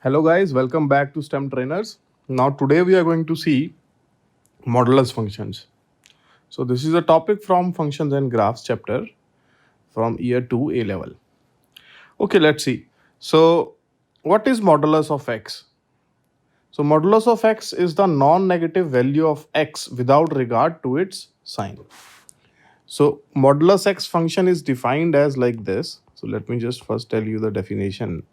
Hello guys, welcome back to STEM Trainers. Now today we are going to see modulus functions. So this is a topic from Functions and Graphs chapter from year 2 A level. Okay, let's see. So what is modulus of x? So modulus of x is the non-negative value of x without regard to its sign. So modulus x function is defined as like this. So let me just first tell you the definition.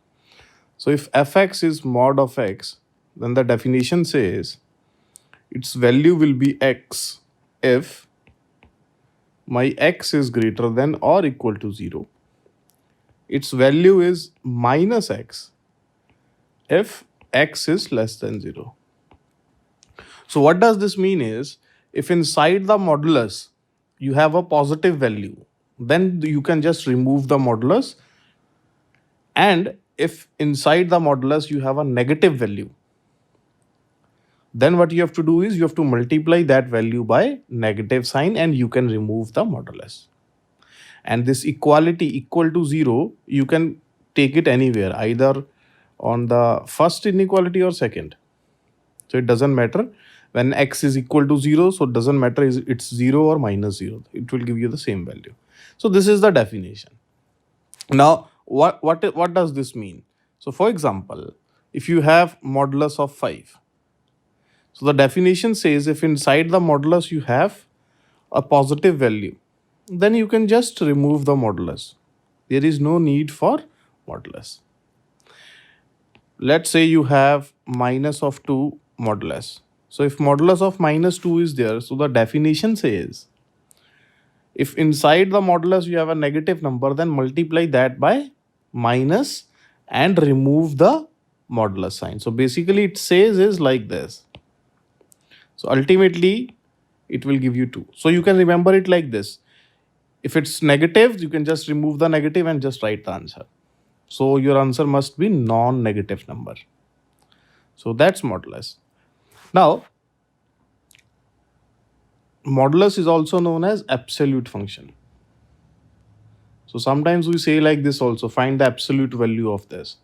So if fx is mod of x, then the definition says its value will be x if my x is greater than or equal to 0. Its value is minus x if x is less than 0. So what does this mean is, if inside the modulus you have a positive value, then you can just remove the modulus, and if inside the modulus you have a negative value, then what you have to do is you have to multiply that value by negative sign and you can remove the modulus. And this equality equal to 0, you can take it anywhere, either on the first inequality or second. So it doesn't matter when x is equal to 0. So it doesn't matter is it's 0 or minus 0. It will give you the same value. So this is the definition. Now what does this mean? So for example, if you have modulus of 5. So the definition says if inside the modulus you have a positive value, then you can just remove the modulus. There is no need for modulus. Let's say you have minus of 2 modulus. So if modulus of minus 2 is there, so the definition says if inside the modulus you have a negative number, then multiply that by minus and remove the modulus sign. So basically it says is like this. So ultimately it will give you 2. So you can remember it like this. If it's negative, you can just remove the negative and just write the answer. So your answer must be non-negative number. So that's modulus. Now, modulus is also known as absolute function. So sometimes we say like this also, find the absolute value of this.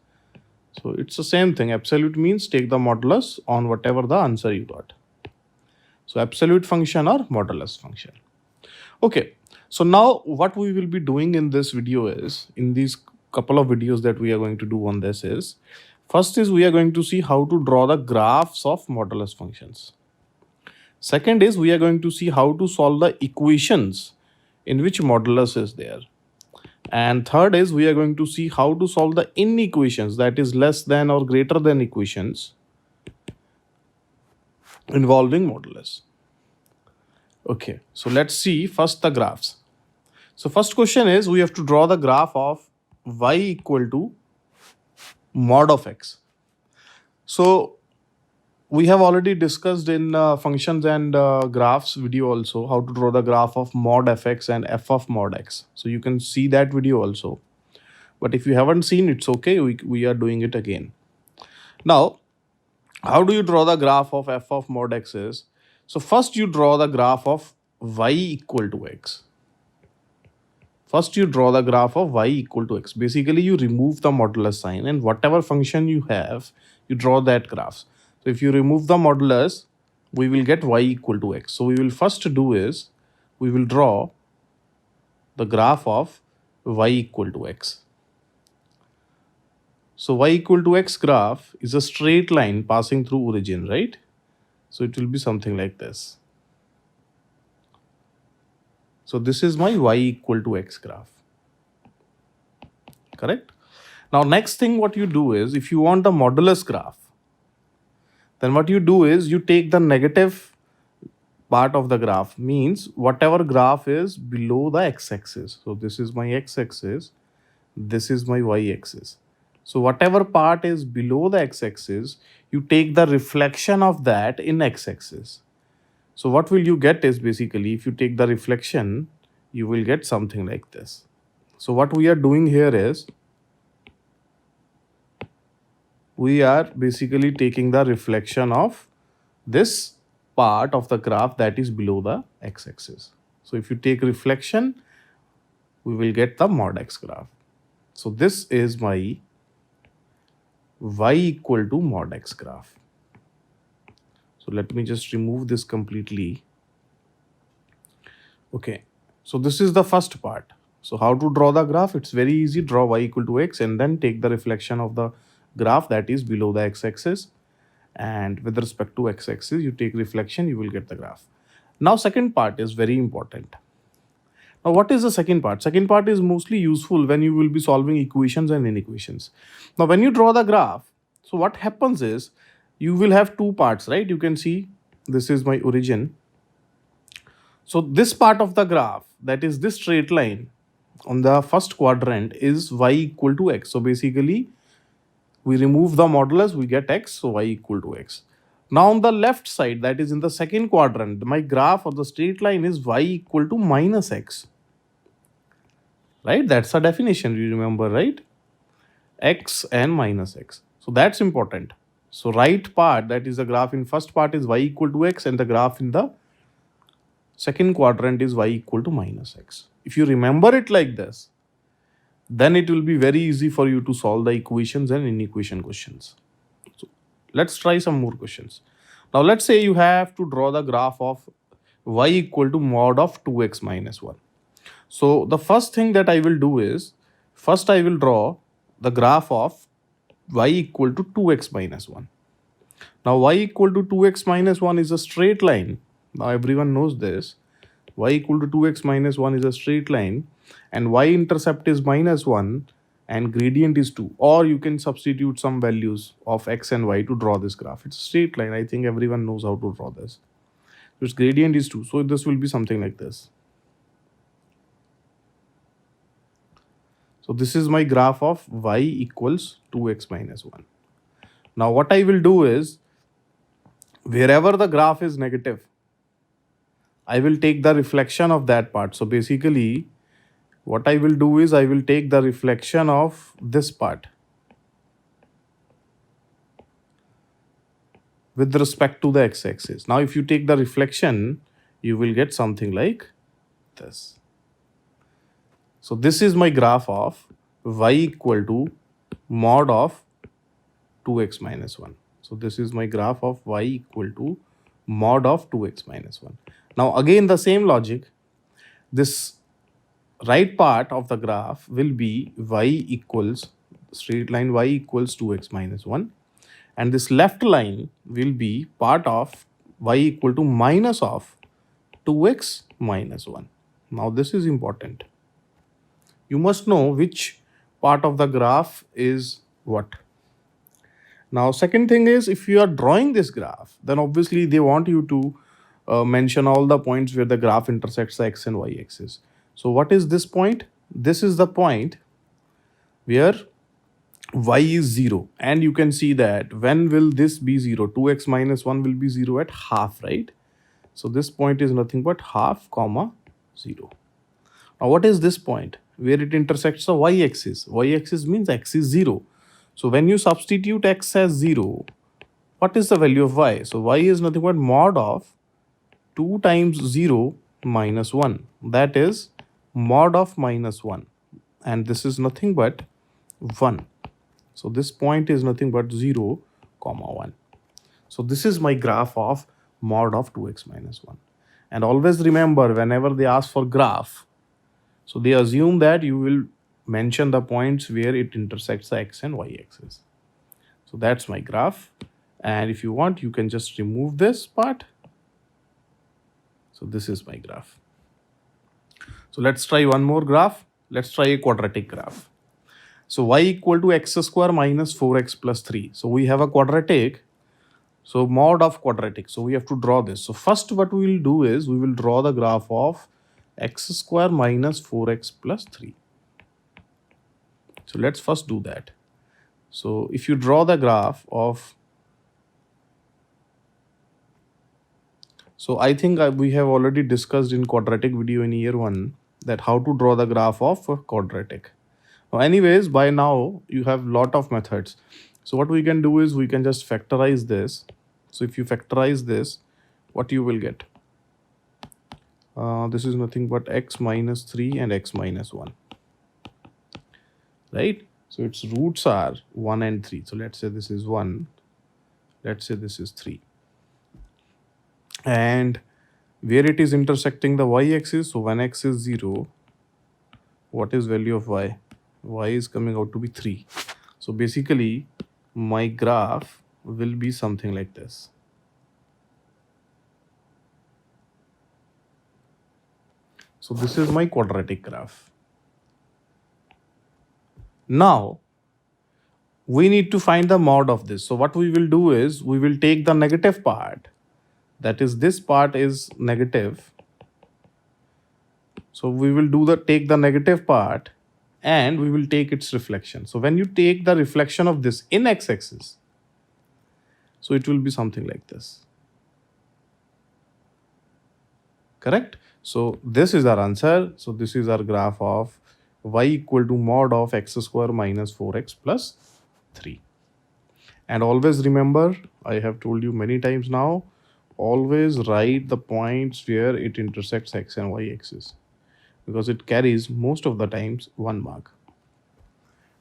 So it's the same thing. Absolute means take the modulus on whatever the answer you got. So absolute function or modulus function. Okay. So now what we will be doing in this video is, in these couple of videos that we are going to do on this is, first is we are going to see how to draw the graphs of modulus functions. Second is we are going to see how to solve the equations in which modulus is there. And third is we are going to see how to solve the inequations, that is less than or greater than equations involving modulus. Okay, so let's see first the graphs. So first question is we have to draw the graph of y equal to mod of x. So we have already discussed in functions and graphs video also how to draw the graph of mod fx and f of mod x. So you can see that video also. But if you haven't seen, it's okay. We are doing it again. Now, how do you draw the graph of f of mod x is? So first you draw the graph of y equal to x. First you draw the graph of y equal to x. Basically you remove the modulus sign and whatever function you have, you draw that graph. So if you remove the modulus, we will get y equal to x. So we will first do is, we will draw the graph of y equal to x. So y equal to x graph is a straight line passing through origin, right? So it will be something like this. So this is my y equal to x graph. Correct? Now next thing what you do is, if you want the modulus graph, then what you do is you take the negative part of the graph, means whatever graph is below the x-axis. So this is my x-axis, this is my y-axis. So whatever part is below the x-axis, you take the reflection of that in x-axis. So what will you get is, basically if you take the reflection, you will get something like this. So what we are doing here is, we are basically taking the reflection of this part of the graph that is below the x-axis. So if you take reflection, we will get the mod x graph. So this is my y equal to mod x graph. So let me just remove this completely. Okay, so this is the first part. So how to draw the graph? It's very easy. Draw y equal to x and then take the reflection of the graph that is below the x-axis, and with respect to x-axis you take reflection, you will get the graph. Now second part is very important. Now what is the second part? Second part is mostly useful when you will be solving equations and inequations. Now when you draw the graph, so what happens is you will have two parts, right? You can see this is my origin. So this part of the graph, that is this straight line on the first quadrant, is y equal to x. So basically we remove the modulus, we get x, so y equal to x. Now on the left side, that is in the second quadrant, my graph or the straight line is y equal to minus x. Right? That's a definition, you remember, right? X and minus x. So that's important. So right part, that is the graph in first part, is y equal to x, and the graph in the second quadrant is y equal to minus x. If you remember it like this, then it will be very easy for you to solve the equations and inequation questions. So let's try some more questions. Now let's say you have to draw the graph of y equal to mod of 2x minus 1. So the first thing that I will do is, first I will draw the graph of y equal to 2x minus 1. Now y equal to 2x minus 1 is a straight line. Now everyone knows this. Y equal to 2x minus 1 is a straight line, and y-intercept is minus 1 and gradient is 2. Or you can substitute some values of x and y to draw this graph. It's a straight line. I think everyone knows how to draw this. So its gradient is 2. So this will be something like this. So this is my graph of y equals 2x minus 1. Now what I will do is, wherever the graph is negative, I will take the reflection of that part. So basically, what I will do is I will take the reflection of this part with respect to the x-axis. Now if you take the reflection, you will get something like this. So this is my graph of y equal to mod of 2x minus 1. So this is my graph of y equal to mod of 2x minus 1. Now again the same logic, this right part of the graph will be y equals, straight line y equals 2x minus 1, and this left line will be part of y equal to minus of 2x minus 1. Now this is important. You must know which part of the graph is what. Now second thing is, if you are drawing this graph, then obviously they want you to mention all the points where the graph intersects the x and y axis. So what is this point? This is the point where y is 0, and you can see that when will this be 0? 2x minus 1 will be 0 at half, right? So this point is nothing but half comma 0. Now what is this point where it intersects the y axis? Y axis means x is 0. So when you substitute x as 0, what is the value of y? So y is nothing but mod of 2 times 0 minus 1. That is mod of minus 1. And this is nothing but 1. So this point is nothing but 0 comma 1. So this is my graph of mod of 2x minus 1. And always remember, whenever they ask for graph, so they assume that you will mention the points where it intersects the x and y axis. So that's my graph. And if you want, you can just remove this part. So this is my graph. So let's try one more graph. Let's try a quadratic graph. So y equal to x square minus 4x plus 3. So we have a quadratic. So mod of quadratic. So we have to draw this. So first what we will do is we will draw the graph of x square minus 4x plus 3. So let's first do that. So if you draw the graph of, so I think we have already discussed in quadratic video in year 1 that how to draw the graph of a quadratic. Now anyways, by now you have lot of methods. So what we can do is we can just factorize this. So if you factorize this, what you will get? This is nothing but x minus 3 and x minus 1. Right? So its roots are 1 and 3. So let's say this is 1. Let's say this is 3. And where it is intersecting the y-axis, so when x is 0, what is value of y? Y is coming out to be 3. So basically, my graph will be something like this. So this is my quadratic graph. Now, we need to find the mod of this. So what we will do is, we will take the negative part. That is, this part is negative. So we will take the negative part and we will take its reflection. So when you take the reflection of this in x-axis, so it will be something like this. Correct? So this is our answer. So this is our graph of y equal to mod of x square minus 4x plus 3. And always remember, I have told you many times now, always write the points where it intersects x and y axis, because it carries most of the times 1 mark.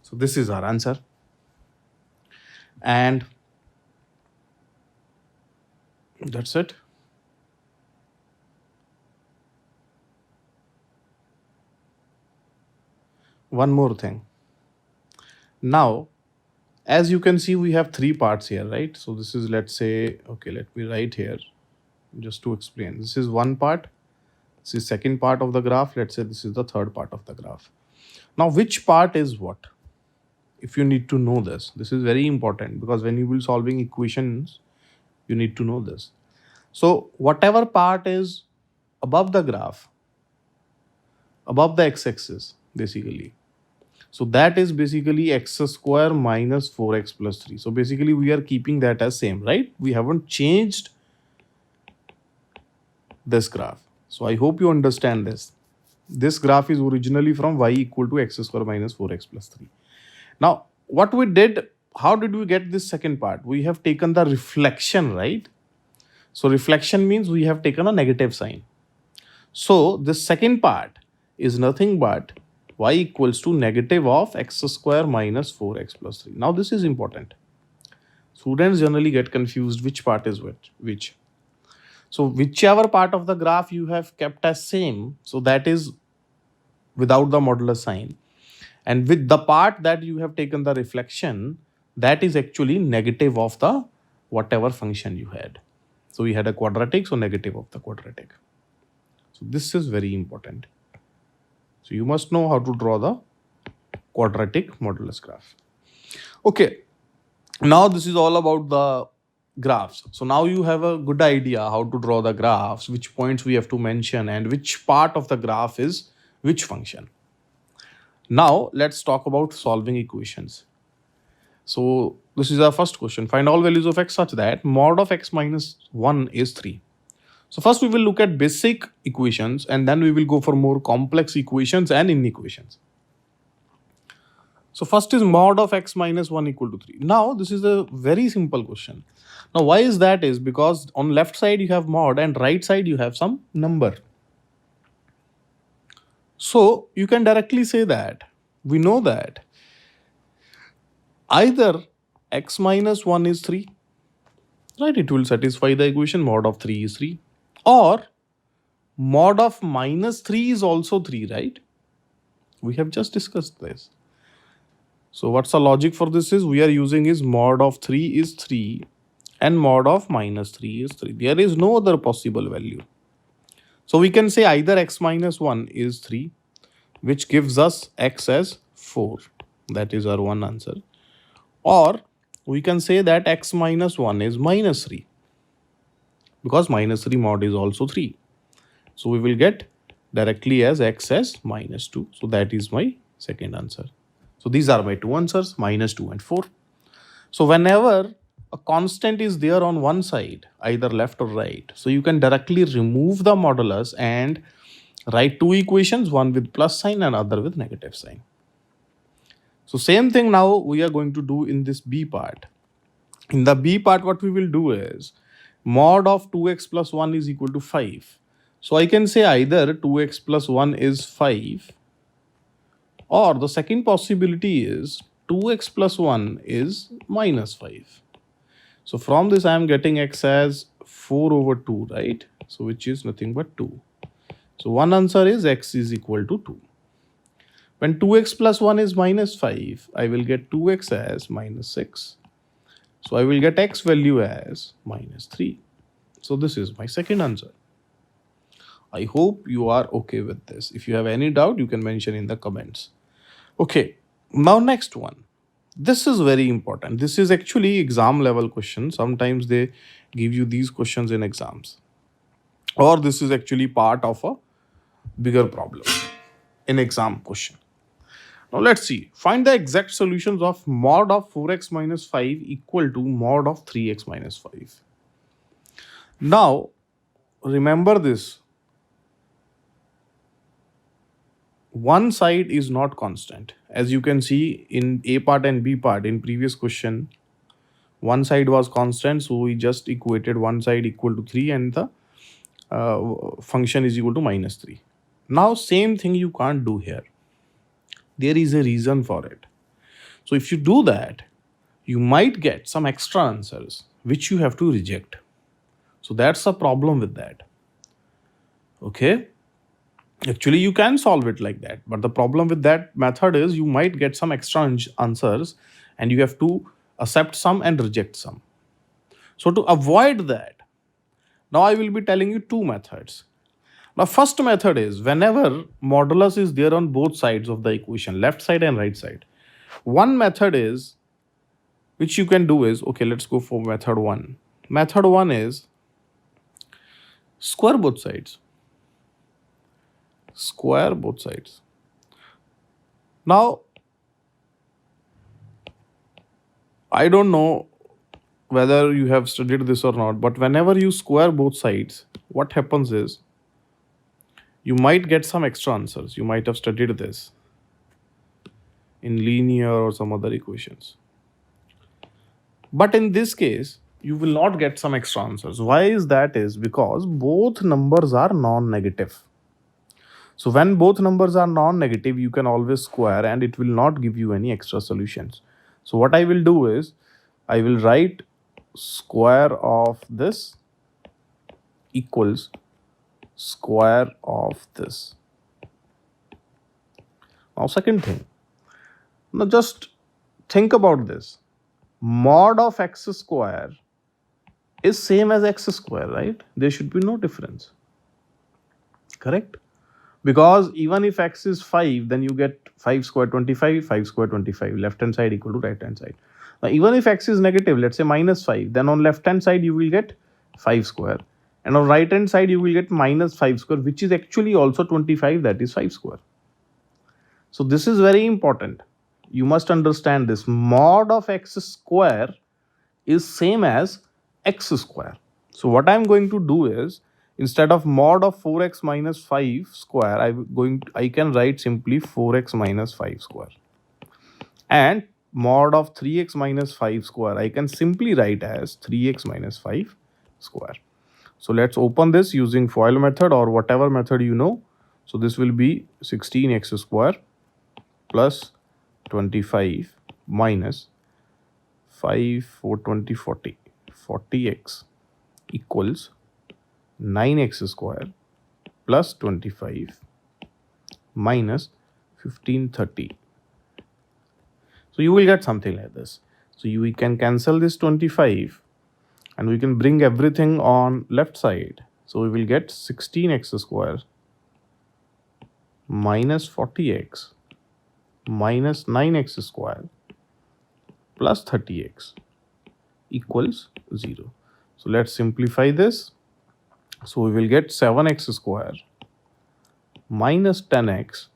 So this is our answer. And that's it. One more thing. Now, as you can see, we have 3 parts here, right? So this is, let's say, okay, let me write here just to explain. This is one part. This is second part of the graph. Let's say this is the third part of the graph. Now, which part is what? If you need to know this is very important, because when you will solving equations, you need to know this. So whatever part is above the graph, above the x-axis, basically, so that is basically x square minus 4x plus 3. So basically we are keeping that as same, right? We haven't changed this graph. So I hope you understand this. This graph is originally from y equal to x square minus 4x plus 3. Now, what we did, how did we get this second part? We have taken the reflection, right? So reflection means we have taken a negative sign. So this second part is nothing but y equals to negative of x square minus 4x plus 3. Now this is important. Students generally get confused which part is which. So whichever part of the graph you have kept as same, so that is without the modulus sign. And with the part that you have taken the reflection, that is actually negative of the whatever function you had. So we had a quadratic, so negative of the quadratic. So this is very important. So you must know how to draw the quadratic modulus graph. Okay, now this is all about the graphs. So now you have a good idea how to draw the graphs, which points we have to mention, and which part of the graph is which function. Now let's talk about solving equations. So this is our first question. Find all values of x such that mod of x minus 1 is 3. So first we will look at basic equations, and then we will go for more complex equations and inequations. So first is mod of x minus 1 equal to 3. Now this is a very simple question. Now why is that? Is because on left side you have mod and right side you have some number. So you can directly say that we know that either x minus 1 is 3, right? It will satisfy the equation mod of 3 is 3, or mod of minus 3 is also 3, right? We have just discussed this. So what's the logic for this is, we are using is mod of 3 is 3 and mod of minus 3 is 3. There is no other possible value. So we can say either x minus 1 is 3, which gives us x as 4. That is our one answer. Or we can say that x minus 1 is minus 3, because minus 3 mod is also 3. So we will get directly as x as minus 2. So that is my second answer. So these are my two answers, minus 2 and 4. So whenever a constant is there on one side, either left or right, so you can directly remove the modulus and write two equations, one with plus sign and other with negative sign. So same thing now we are going to do in this B part. In the B part, what we will do is mod of 2x plus 1 is equal to 5. So I can say either 2x plus 1 is 5, or the second possibility is 2x plus 1 is minus 5. So from this I am getting x as 4 over 2, right? So which is nothing but 2. So one answer is x is equal to 2. When 2x plus 1 is minus 5, I will get 2x as minus 6. So I will get x value as minus 3. So this is my second answer. I hope you are okay with this. If you have any doubt, you can mention in the comments. Okay, now next one. This is very important. This is actually exam level question. Sometimes they give you these questions in exams. Or this is actually part of a bigger problem in exam question. Now let's see. Find the exact solutions of mod of 4x minus 5 equal to mod of 3x minus 5. Now, remember this. One side is not constant. As you can see in A part and B part in previous question, one side was constant, so we just equated one side equal to 3 and the function is equal to minus 3. Now same thing you can't do here. There is a reason for it. So if you do that, you might get some extra answers which you have to reject. So that's the problem with that. Okay. Actually, you can solve it like that. But the problem with that method is you might get some extra answers and you have to accept some and reject some. So to avoid that, now I will be telling you two methods. Now, first method is whenever modulus is there on both sides of the equation, left side and right side. One method is, which you can do is, okay, let's go for method 1. Method 1 is square both sides. Square both sides. Now, I don't know whether you have studied this or not, but whenever you square both sides, what happens is, you might get some extra answers. You might have studied this in linear or some other equations. But in this case, you will not get some extra answers. Why is that? Is because both numbers are non-negative. So when both numbers are non-negative, you can always square and it will not give you any extra solutions. So what I will do is, I will write square of this equals square of this. Now second thing, now just think about this. Mod of x square is same as x square, right? There should be no difference. Correct? Because even if x is 5, then you get 5 square 25, 5 square 25, left hand side equal to right hand side. Now even if x is negative, let's say minus 5, then on left hand side you will get 5 square. And on right hand side you will get minus 5 square, which is actually also 25, that is 5 square. So this is very important. You must understand this. Mod of x square is same as x square. So what I am going to do is, instead of mod of 4x minus 5 square, I can write simply 4x minus 5 square. And mod of 3x minus 5 square, I can simply write as 3x minus 5 square. So let's open this using FOIL method or whatever method you know. So this will be 16x square plus 25 minus 5, 4, 20, 40. 40x equals 9x square plus 25 minus 1530. So you will get something like this. So we can cancel this 25 and we can bring everything on left side. So we will get 16x square minus 40x minus 9x square plus 30x equals 0. So let's simplify this. So we will get 7x square minus 10x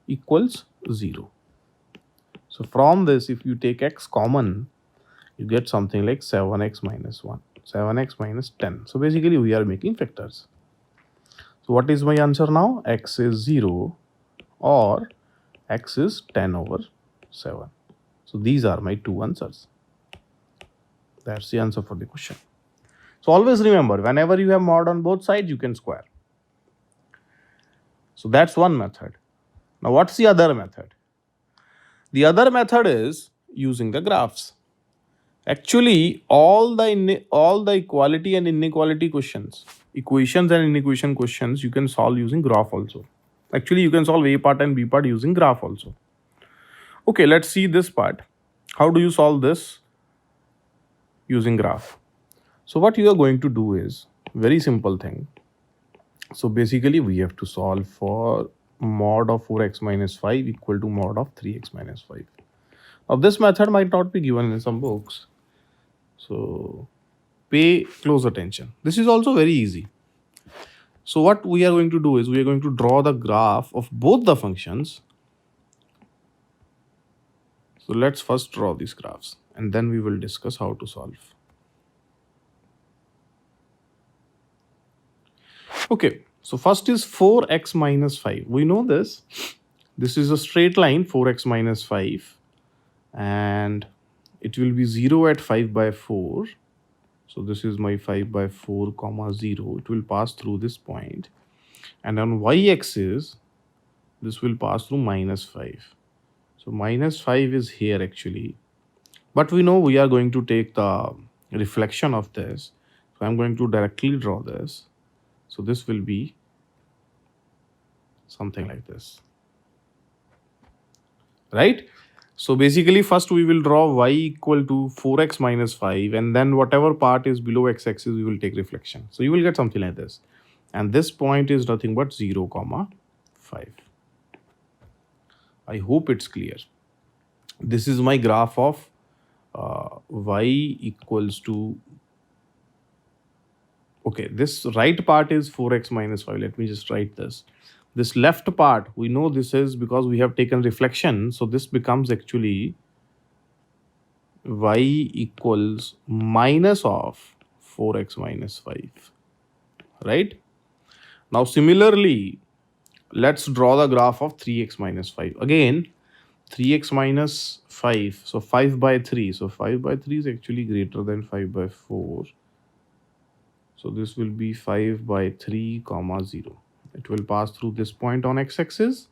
equals 0. So from this, if you take x common, you get something like 7x minus 1, 7x minus 10. So basically we are making factors. So what is my answer now? X is 0 or x is 10 over 7. So these are my two answers. That's the answer for the question. So always remember, whenever you have mod on both sides, you can square. So that's one method. Now what's the other method? The other method is, using the graphs. Actually, all the equality and inequality questions, equations and inequation questions, you can solve using graph also. Actually, you can solve A part and B part using graph also. Okay, let's see this part. How do you solve this using graph? So what you are going to do is very simple thing. So basically, we have to solve for mod of 4x minus 5 equal to mod of 3x minus 5. Now this method might not be given in some books, so pay close attention. This is also very easy. So what we are going to do is we are going to draw the graph of both the functions. So let's first draw these graphs and then we will discuss how to solve. Okay, so first is 4x minus 5. We know this. This is a straight line, 4x minus 5, and it will be 0 at 5 by 4. So this is my 5 by 4 comma 0. It will pass through this point. And on y-axis, this will pass through minus 5. So minus 5 is here actually. But we know we are going to take the reflection of this. So I'm going to directly draw this. So this will be something like this. Right? So basically first we will draw y equal to 4x minus 5, and then whatever part is below x-axis we will take reflection. So you will get something like this. And this point is nothing but 0 comma 5. I hope it's clear. This is my graph of y equals to, okay, this right part is 4x minus 5. Let me just write this. This left part, we know this is because we have taken reflection. So this becomes actually y equals minus of 4x minus 5. Right? Now similarly, let's draw the graph of 3x minus 5. Again, 3x minus 5. So 5 by 3. So 5 by 3 is actually greater than 5 by 4. So this will be 5 by 3 comma 0. It will pass through this point on x-axis,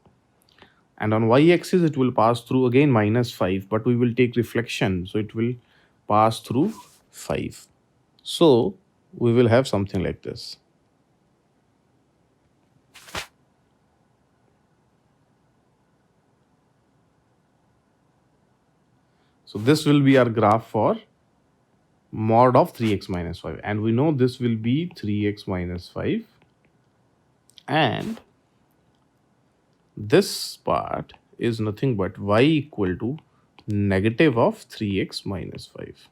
and on y-axis it will pass through again minus 5, but we will take reflection, so it will pass through 5. So we will have something like this. So this will be our graph for mod of 3x minus 5, and we know this will be 3x minus 5, and this part is nothing but y equal to negative of 3x minus 5.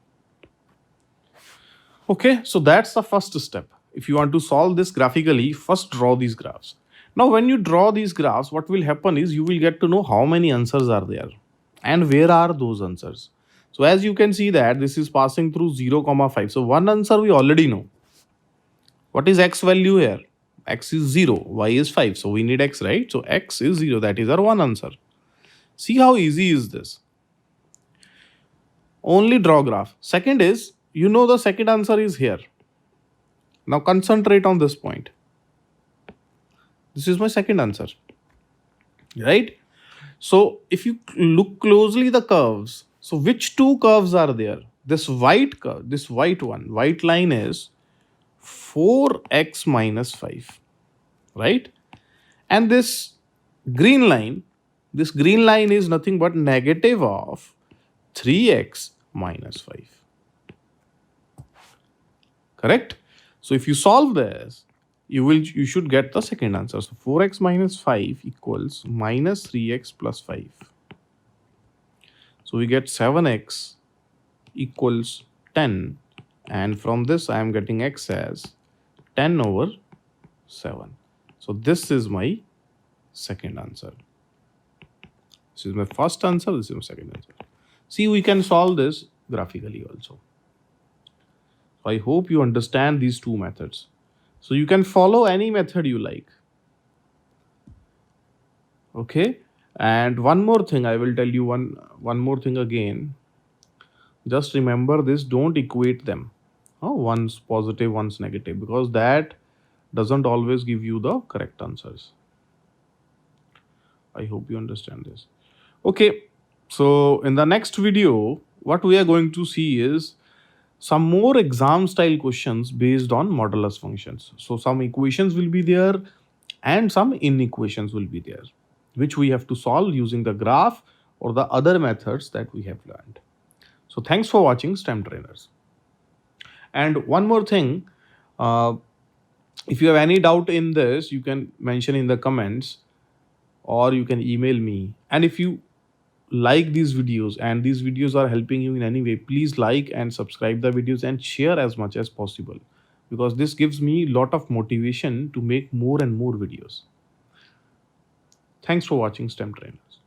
Okay, so that's the first step. If you want to solve this graphically, first draw these graphs. Now when you draw these graphs, what will happen is you will get to know how many answers are there and where are those answers. So as you can see that this is passing through 0 comma 5. So one answer we already know. What is x value here? X is 0, y is 5. So we need x, right? So x is 0. That is our one answer. See how easy is this? Only draw graph. Second is, you know the second answer is here. Now concentrate on this point. This is my second answer. Right? So if you look closely the curves, so which two curves are there? This white curve, this white one, white line is 4x minus 5, right? And this green line is nothing but negative of 3x minus 5. Correct? So if you solve this, you should get the second answer. So 4x minus 5 equals minus 3x plus 5. So we get 7x equals 10, and from this I am getting x as 10 over 7. So this is my second answer. This is my first answer, this is my second answer. See, we can solve this graphically also. I hope you understand these two methods. So you can follow any method you like. Okay. And one more thing, I will tell you one more thing again. Just remember this, don't equate them. Oh, one's positive, one's negative, because that doesn't always give you the correct answers. I hope you understand this. Okay. So in the next video, what we are going to see is some more exam style questions based on modulus functions. So some equations will be there and some inequations will be there, which we have to solve using the graph or the other methods that we have learned. So thanks for watching STEM Trainers. And one more thing, uh, if you have any doubt in this, you can mention in the comments or you can email me. And if you like these videos and these videos are helping you in any way, please like and subscribe the videos and share as much as possible, because this gives me a lot of motivation to make more and more videos. Thanks for watching STEM Trainers.